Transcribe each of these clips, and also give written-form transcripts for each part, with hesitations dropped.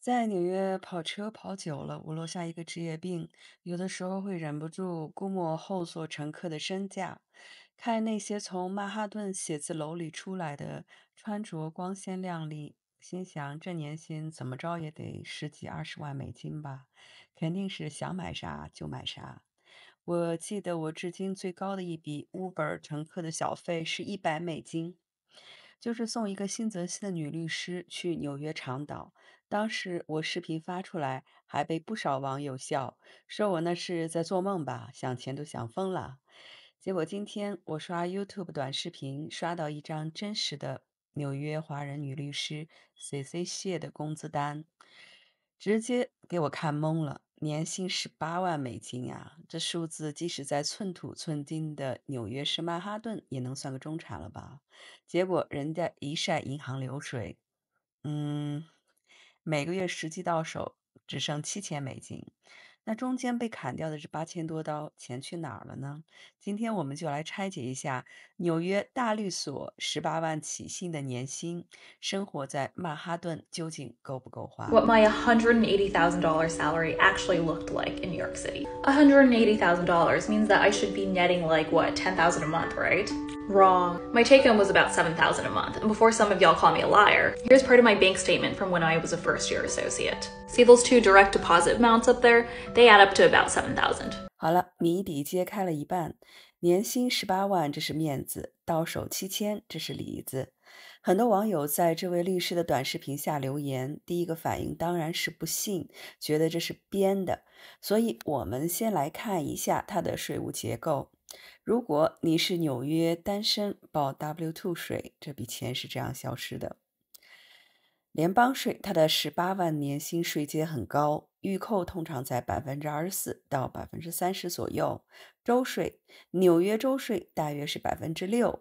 在纽约跑车跑久了，我落下一个职业病，有的时候会忍不住估摸后座乘客的身价，看那些从曼哈顿写字楼里出来的，穿着光鲜亮丽，心想这年薪怎么着也得十几20万美金吧，肯定是想买啥就买啥。我记得我至今最高的一笔 Uber 乘客的小费是100美金，就是送一个新泽西的女律师去纽约长岛。当时我视频发出来，还被不少网友笑，说我那是在做梦吧，想钱都想疯了。结果今天我刷 YouTube 短视频，刷到一张真实的纽约华人女律师 CC 谢的工资单，直接给我看懵了，年薪18万美金啊！这数字即使在寸土寸金的纽约市曼哈顿，也能算个中产了吧？结果人家一晒银行流水，嗯，每个月实际到手只剩7000美金，那中间被砍掉的这8000多刀，钱去哪儿了呢？今天我们就来拆解一下纽约大律所18万起薪的年薪，生活在曼哈顿究竟够不够花？ What my $180,000 salary actually looked like in New York City. $180,000 means that I should be netting like what, 10,000 a month, right? Wrong. My take home was about 7,000 a month. And before some of y'all call me a liar, here's part of my bank statement from when I was a first year associate. See those two direct deposit amounts up there? They add up to about 7,000. 好了，谜底揭开了一半，年薪18万，这是面子；到手7000，这是里子。很多网友在这位律师的短视频下留言，第一个反应当然是不信，觉得这是编的。所以，我们先来看一下他的税务结构。如果你是纽约单身报 W2 税，这笔钱是这样消失的。联邦税，它的18万年薪税阶很高，预扣通常在24%到30%左右。州税，纽约州税大约是6%。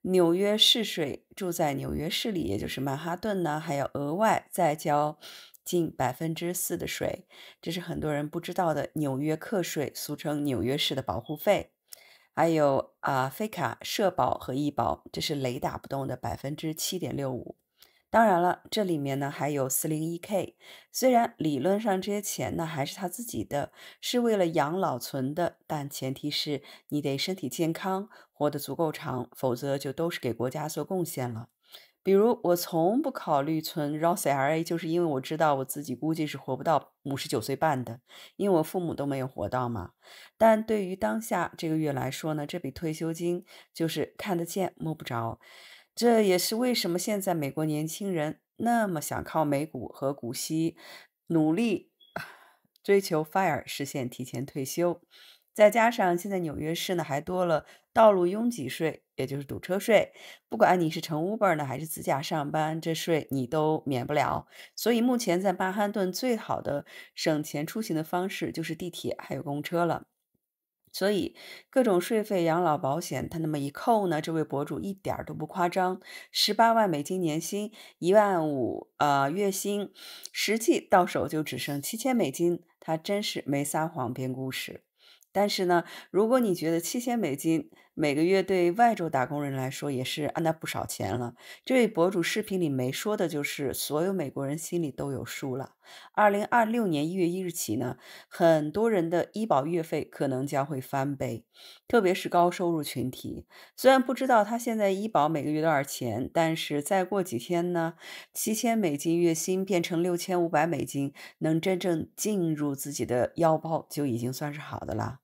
纽约市税，住在纽约市里，也就是曼哈顿呢，还要额外再交近4%的税，这是很多人不知道的纽约客税，俗称纽约市的保护费。还有非卡、社保和医保，这是雷打不动的7.65%。当然了，这里面呢还有401k，虽然理论上这些钱呢还是他自己的，是为了养老存的，但前提是你得身体健康，活得足够长，否则就都是给国家做贡献了。比如我从不考虑存 Roth IRA，就是因为我知道我自己估计是活不到59岁半的，因为我父母都没有活到嘛。但对于当下这个月来说呢，这笔退休金就是看得见摸不着。这也是为什么现在美国年轻人那么想靠美股和股息努力追求 FIRE， 实现提前退休。再加上现在纽约市呢还多了道路拥挤税，也就是堵车税。不管你是乘 Uber 呢还是自驾上班，这税你都免不了。所以目前在曼哈顿最好的省钱出行的方式就是地铁还有公车了。所以各种税费、养老保险，他那么一扣呢，这位博主一点儿都不夸张，18万美金年薪，1.5万月薪，实际到手就只剩7000美金，他真是没撒谎编故事。但是呢，如果你觉得7000美金每个月对外州打工人来说也是那不少钱了，这位博主视频里没说的就是所有美国人心里都有数了。2026年1月1日起呢，很多人的医保月费可能将会翻倍，特别是高收入群体。虽然不知道他现在医保每个月多少钱，但是再过几天呢，7000美金月薪变成6500美金，能真正进入自己的腰包，就已经算是好的啦。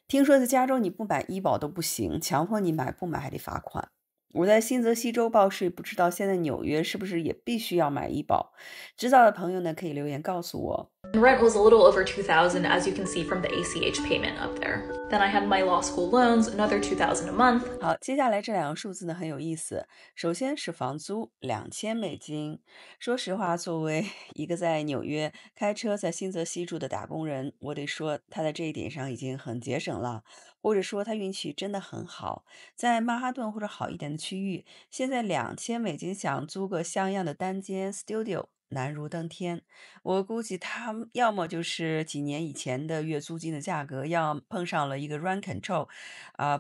听说在加州你不买医保都不行，强迫你买不买还得罚款。我在新泽西州报税，不知道现在纽约是不是也必须要买医保？知道的朋友呢，可以留言告诉我。Rent was a little over 2,000, as you can see from the ACH payment up there. Then I had my law school loans, another 2,000 a month. 好，接下来这两个数字呢很有意思。首先是房租2000美金。说实话，作为一个在纽约开车在新泽西住的打工人，我得说他在这一点上已经很节省了，或者说他运气真的很好。在曼哈顿或者好一点的区域，现在2000美金想租个像样的单间 studio 难如登天。我估计他们要么就是几年以前的月租金的价格，要碰上了一个 rent control，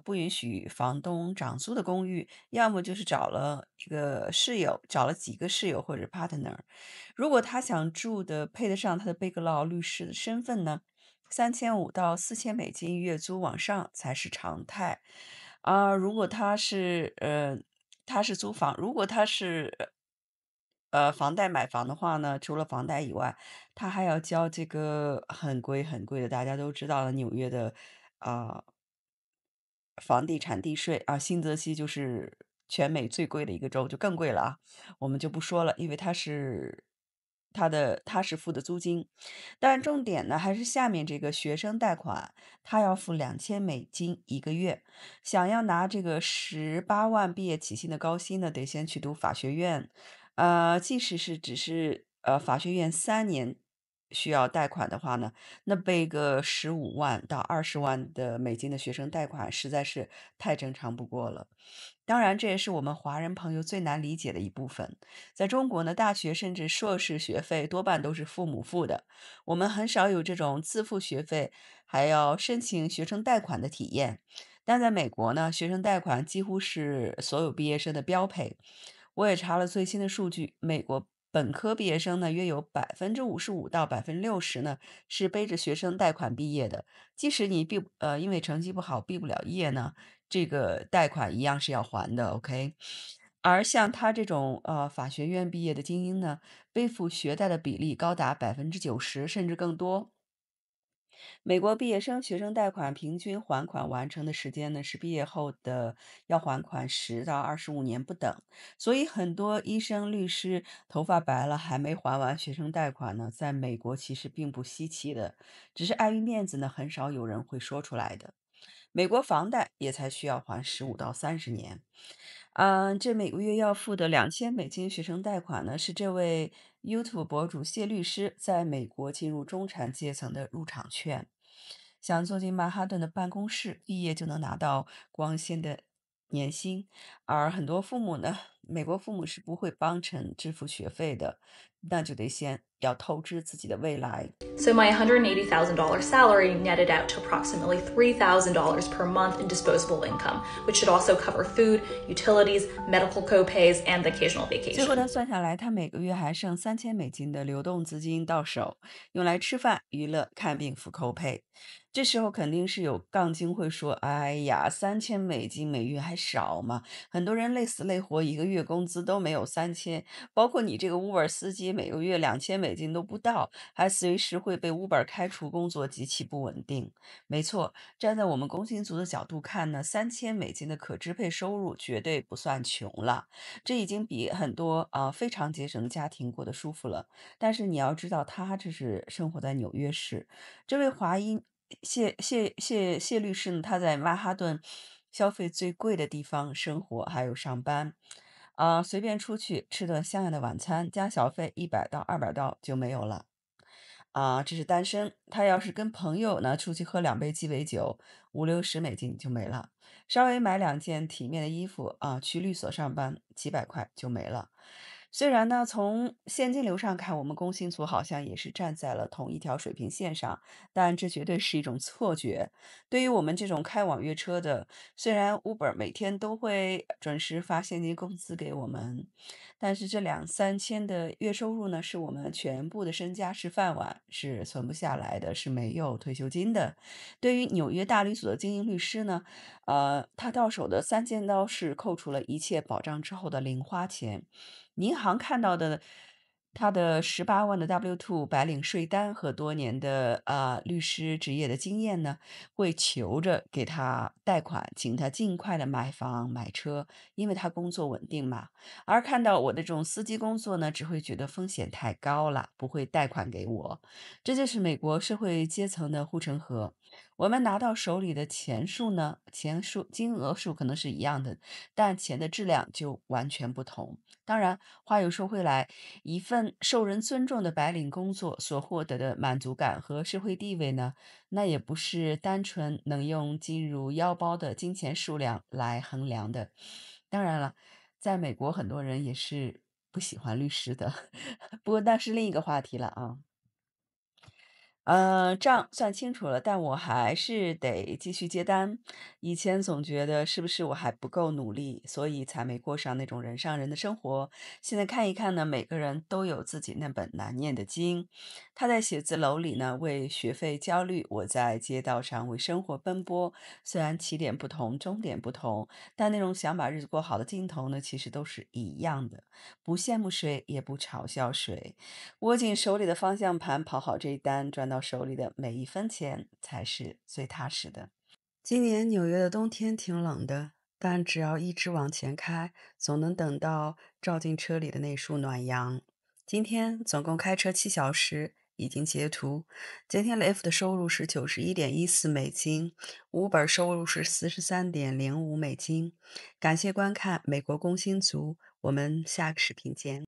不允许房东涨租的公寓，要么就是找了一个室友，找了几个室友或者 partner。如果他想住的配得上他的贝克劳律师的身份呢，3500到4000美金月租往上才是常态。如果他是租房，如果他是房贷买房的话呢，除了房贷以外，他还要交这个很贵很贵的，大家都知道的纽约的啊、房地产地税啊，新泽西就是全美最贵的一个州，就更贵了啊，我们就不说了，因为他是付的租金，但重点呢还是下面这个学生贷款，他要付2000美金一个月，想要拿这个18万毕业起薪的高薪呢，得先去读法学院，即使是只是法学院3年需要贷款的话呢。那背个15万到20万的美金的学生贷款，实在是太正常不过了。当然，这也是我们华人朋友最难理解的一部分。在中国呢，大学甚至硕士学费多半都是父母付的，我们很少有这种自付学费还要申请学生贷款的体验。但在美国呢，学生贷款几乎是所有毕业生的标配。我也查了最新的数据，美国本科毕业生呢，约有55%到60%呢是背着学生贷款毕业的。即使你因为成绩不好毕不了业呢，这个贷款一样是要还的，OK。而像他这种法学院毕业的精英呢，背负学贷的比例高达90%甚至更多。美国毕业生学生贷款平均还款完成的时间呢，是毕业后的要还款10到25年不等。所以很多医生、律师头发白了还没还完学生贷款呢，在美国其实并不稀奇的，只是碍于面子呢，很少有人会说出来的。美国房贷也才需要还15到30年。这每个月要付的2000美金学生贷款呢，是这位 YouTube 博主谢律师在美国进入中产阶层的入场券。想坐进曼哈顿的办公室，毕业就能拿到光鲜的年薪，而很多父母呢，美国父母是不会帮衬支付学费的，那就得先要透支自己的未来。So my $180,000 salary netted out to approximately $3,000 per month in disposable income, which should also cover food, utilities, medical copays, and the occasional 最后 vacation. 他算下来，他每个月还剩3000美金的流动资金到手，用来吃饭、娱乐、看病、付扣配。这时候肯定是有杠精会说：“哎呀，3000美金每月还少吗？很多人累死累活，一个月工资都没有3000，包括你这个 Uber 司机，每个月2000美金都不到，还随时会被 Uber 开除工作，极其不稳定。”没错，站在我们工薪族的角度看呢，3000美金的可支配收入绝对不算穷了。这已经比很多非常节省的家庭过得舒服了。但是你要知道，他这是生活在纽约市。这位华裔谢律师呢，他在曼哈顿消费最贵的地方生活，还有上班。随便出去吃顿像样的晚餐，加小费100到200刀就没有了。这是单身。他要是跟朋友呢出去喝2杯鸡尾酒，50-60美金就没了。稍微买2件体面的衣服去律所上班，几百块就没了。虽然呢，从现金流上看，我们工薪族好像也是站在了同一条水平线上，但这绝对是一种错觉。对于我们这种开网约车的，虽然 Uber 每天都会准时发现金工资给我们，但是这2、3千的月收入呢，是我们全部的身家，是饭碗，是存不下来的，是没有退休金的。对于纽约大律所的精英律师呢，他到手的3000刀是扣除了一切保障之后的零花钱。银行看到的他的18万的 W2 白领税单和多年的律师职业的经验呢，会求着给他贷款，请他尽快的买房买车，因为他工作稳定嘛。而看到我的这种司机工作呢，只会觉得风险太高了，不会贷款给我。这就是美国社会阶层的护城河。我们拿到手里的钱数呢，金额数可能是一样的，但钱的质量就完全不同。当然，话又说回来，一份受人尊重的白领工作所获得的满足感和社会地位呢，那也不是单纯能用进入腰包的金钱数量来衡量的。当然了，在美国很多人也是不不喜欢律师的，不过那是另一个话题了啊。账算清楚了，但我还是得继续接单。以前总觉得是不是我还不够努力，所以才没过上那种人上人的生活。现在看一看呢，每个人都有自己那本难念的经。他在写字楼里呢，为学费焦虑；我在街道上为生活奔波。虽然起点不同，终点不同，但那种想把日子过好的劲头呢，其实都是一样的。不羡慕谁，也不嘲笑谁。握紧手里的方向盘，跑好这一单，赚到手里的每一分钱才是最踏实的。今年纽约的冬天挺冷的，但只要一直往前开，总能等到照进车里的那束暖阳。今天总共开车7小时，已经截图。今天 Lyft 的收入是91.14美金，Uber 收入是43.05美金。感谢观看美国工薪族，我们下个视频见。